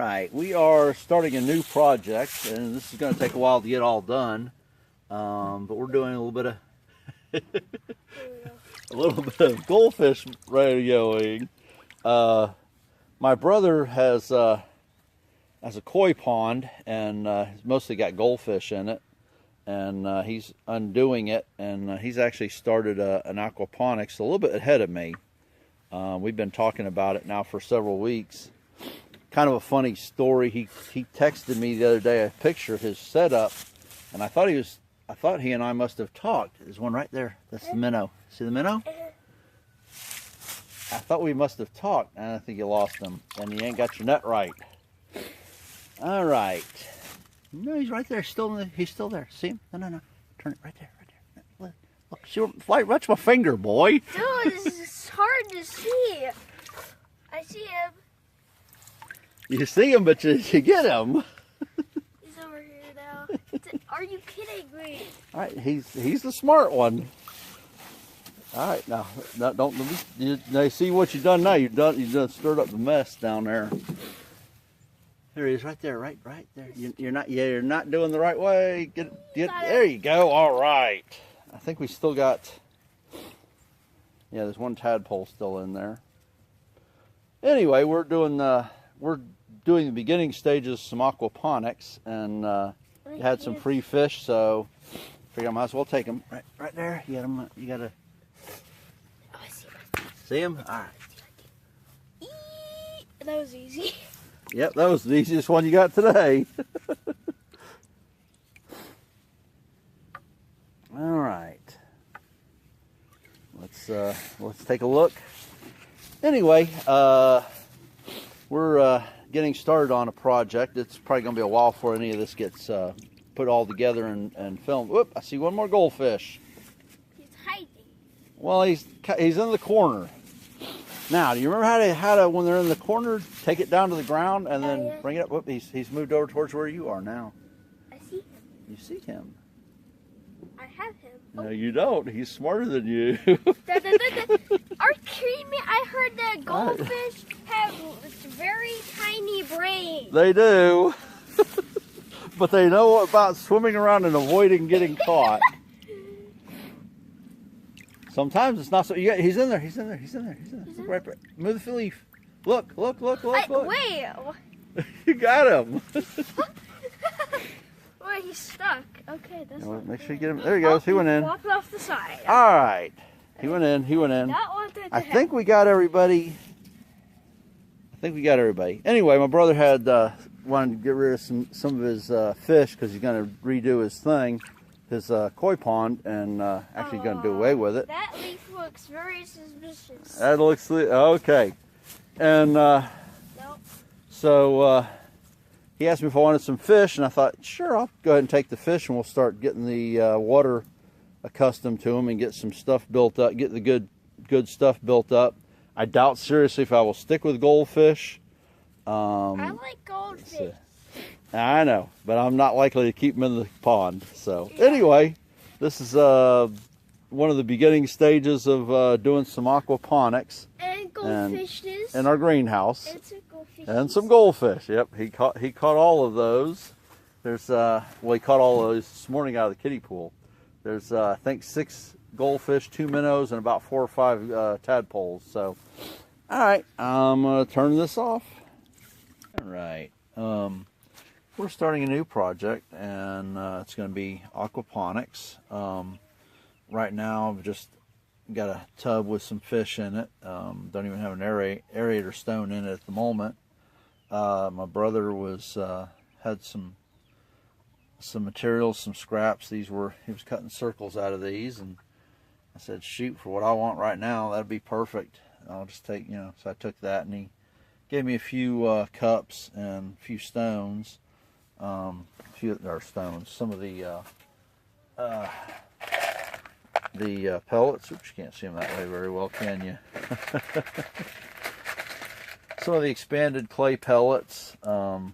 right, we are starting a new project, and this is going to take a while to get all done. But we're doing a little bit of goldfish radioing. My brother has a koi pond, and he's mostly got goldfish in it, and he's undoing it, and he's actually started an aquaponics a little bit ahead of me. We've been talking about it now for several weeks. Kind of a funny story. He texted me the other day a picture of his setup, and I thought he and I must have talked. There's one right there. That's the minnow. See the minnow? I thought we must have talked, and I think you lost him, and you ain't got your net right. All right. No, he's right there. He's still there. See him? No. Turn it right there. Look, watch my finger, boy. Dude, this is hard to see. I see him. You see him, but you get him. He's over here now. Are you kidding me? All right, he's the smart one. All right, now see what you've done now. You done stirred up the mess down there. There he is, right there, right there. You're not doing the right way. Get there you go. All right. I think we still got. Yeah, there's one tadpole still in there. Anyway, we're doing the beginning stages of some aquaponics, and had some free fish, so figured I might as well take them. Right there. You got them. You gotta. Oh, I see him. See him? All right. That was easy. Yep, that was the easiest one you got today. All right. Let's take a look. Anyway, we're getting started on a project. It's probably going to be a while before any of this gets put all together and filmed. Whoop! I see one more goldfish. He's hiding. Well, he's in the corner. Now, do you remember how to when they're in the corner, take it down to the ground and then bring it up? Whoop! He's moved over towards where you are now. I see him. You see him? I have him. No, you don't. He's smarter than you. Are you kidding me? I heard that goldfish have very tiny brains. They do. But they know about swimming around and avoiding getting caught. Sometimes it's not so. He's in there. He's in there. Look, right. Move the leaf. Look. Wait. You got him. Wait, he's stuck. Okay, that's not make sure you get him. There he goes. He went in. Walk off the side. All right. He went in. I think we got everybody. Anyway, my brother had wanted to get rid of some of his fish because he's going to redo his thing, his koi pond, and actually going to do away with it. That leaf looks very suspicious. That looks okay. And nope. So he asked me if I wanted some fish, and I thought, sure, I'll go ahead and take the fish, and we'll start getting the water accustomed to them and get some stuff built up, get the good stuff built up. I doubt seriously if I will stick with goldfish. I like goldfish. I know, but I'm not likely to keep them in the pond. So anyway, this is one of the beginning stages of doing some aquaponics and goldfishes in our greenhouse. And some goldfish. Yep, he caught all of those. There's he caught all of those this morning out of the kiddie pool. There's I think 6 goldfish, 2 minnows, and about 4 or 5 tadpoles. So, all right, I'm gonna turn this off. All right, we're starting a new project, and it's going to be aquaponics. Right now, I've just got a tub with some fish in it. Don't even have an aerator stone in it at the moment. My brother had some materials, some scraps. He was cutting circles out of these, and I said, shoot, for what I want right now, that'd be perfect. I'll just take, so I took that, and he gave me a few cups and a few stones, some of the pellets. Oops, you can't see them that way very well, can you? Some of the expanded clay pellets, and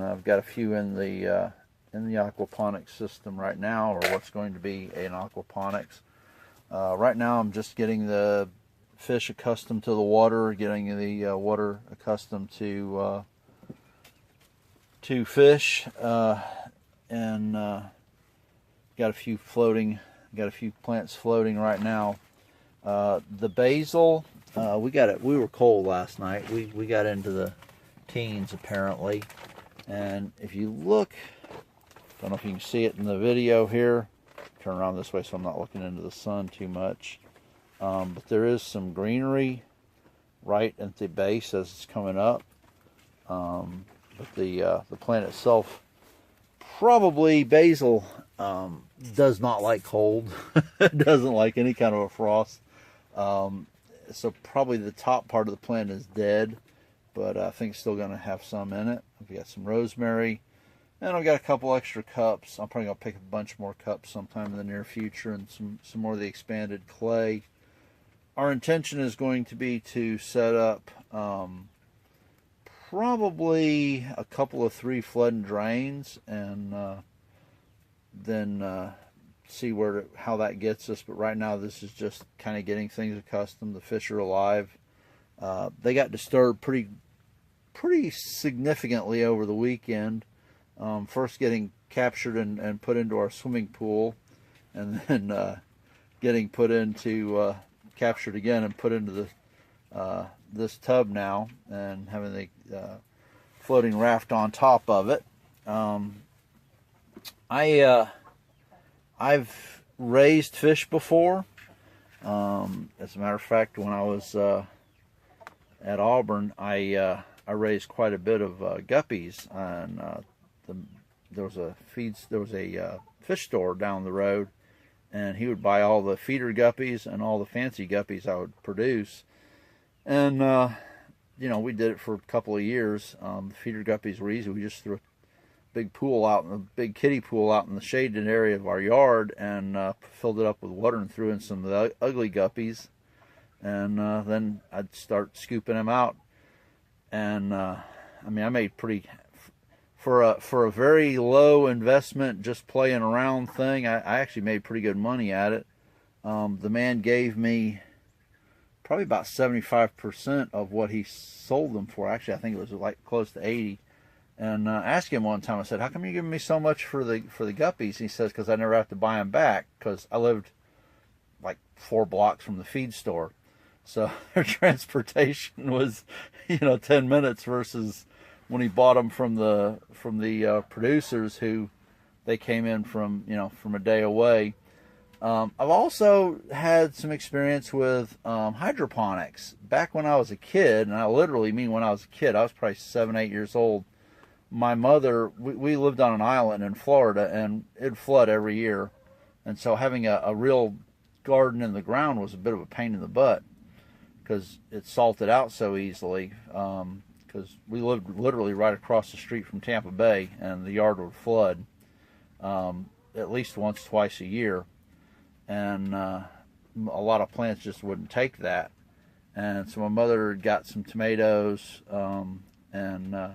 I've got a few in the aquaponics system right now, or what's going to be an aquaponics. Right now I'm just getting the fish accustomed to the water, getting the water accustomed to fish, and got a few plants floating right now. The basil, we were cold last night. We got into the teens apparently, and if you look, don't know if you can see it in the video here. Turn around this way so I'm not looking into the sun too much. But there is some greenery right at the base as it's coming up. But the plant itself, probably basil, does not like cold. It doesn't like any kind of a frost. So probably the top part of the plant is dead, but I think it's still going to have some in it. We've got some rosemary, and I've got a couple extra cups. I'm probably going to pick a bunch more cups sometime in the near future, and some more of the expanded clay. Our intention is going to be to set up probably a couple of 3 flood and drains, and then see how that gets us. But right now this is just kind of getting things accustomed. The fish are alive. They got disturbed pretty significantly over the weekend. First getting captured and put into our swimming pool, and then getting put into captured again and put into this tub now, and having the floating raft on top of it. I've raised fish before. As a matter of fact, when I was at Auburn, I raised quite a bit of guppies, and there was a fish store down the road, and he would buy all the feeder guppies and all the fancy guppies I would produce. And you know, we did it for a couple of years. The feeder guppies were easy. We just threw a big pool out, a big kiddie pool out in the shaded area of our yard, and filled it up with water and threw in some of the ugly guppies, and then I'd start scooping them out. And I mean, I made pretty, for a very low investment, just playing around thing, I actually made pretty good money at it. The man gave me probably about 75% of what he sold them for. Actually, I think it was like close to 80. And I asked him one time, I said, how come you're giving me so much for the guppies? He says, because I never have to buy them back, because I lived like 4 blocks from the feed store. So their transportation was, 10 minutes, versus when he bought them from the producers, who they came in from a day away. I've also had some experience with hydroponics. Back when I was a kid, and I literally mean when I was a kid, I was probably 7, 8 years old. My mother, we lived on an island in Florida, and it'd flood every year. And so having a real garden in the ground was a bit of a pain in the butt, because it salted out so easily. Because we lived literally right across the street from Tampa Bay, and the yard would flood at least once, twice a year. And a lot of plants just wouldn't take that. And so my mother got some tomatoes and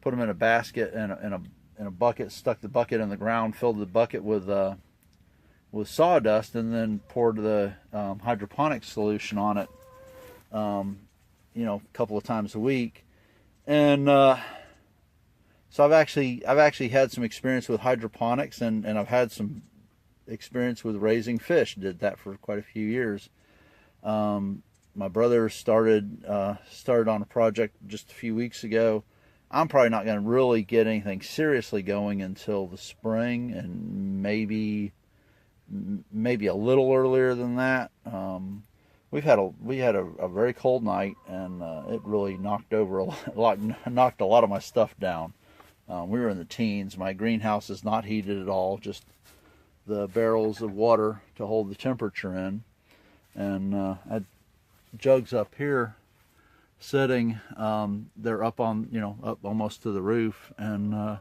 put them in a basket and in a bucket, stuck the bucket in the ground, filled the bucket with sawdust, and then poured the hydroponic solution on it, a couple of times a week. And so I've actually had some experience with hydroponics, and I've had some experience with raising fish. Did that for quite a few years. My brother started on a project just a few weeks ago. I'm probably not going to really get anything seriously going until the spring, and maybe a little earlier than that. We had a very cold night, and it really knocked a lot of my stuff down. We were in the teens. My greenhouse is not heated at all, just the barrels of water to hold the temperature in. And I had jugs up here sitting. They're up on, up almost to the roof, and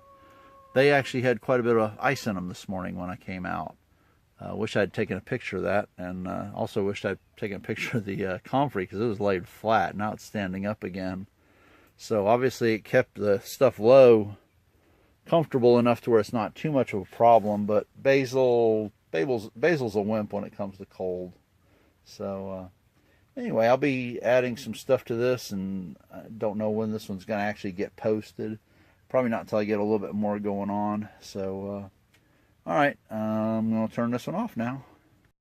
they actually had quite a bit of ice in them this morning when I came out. Wish I'd taken a picture of that, and also wished I'd taken a picture of the comfrey, because it was laid flat. Now it's standing up again. So obviously it kept the stuff low, comfortable enough to where it's not too much of a problem. But basil's a wimp when it comes to cold. So Anyway, I'll be adding some stuff to this, and I don't know when this one's going to actually get posted. Probably not until I get a little bit more going on. So, all right, I'm going to turn this one off now.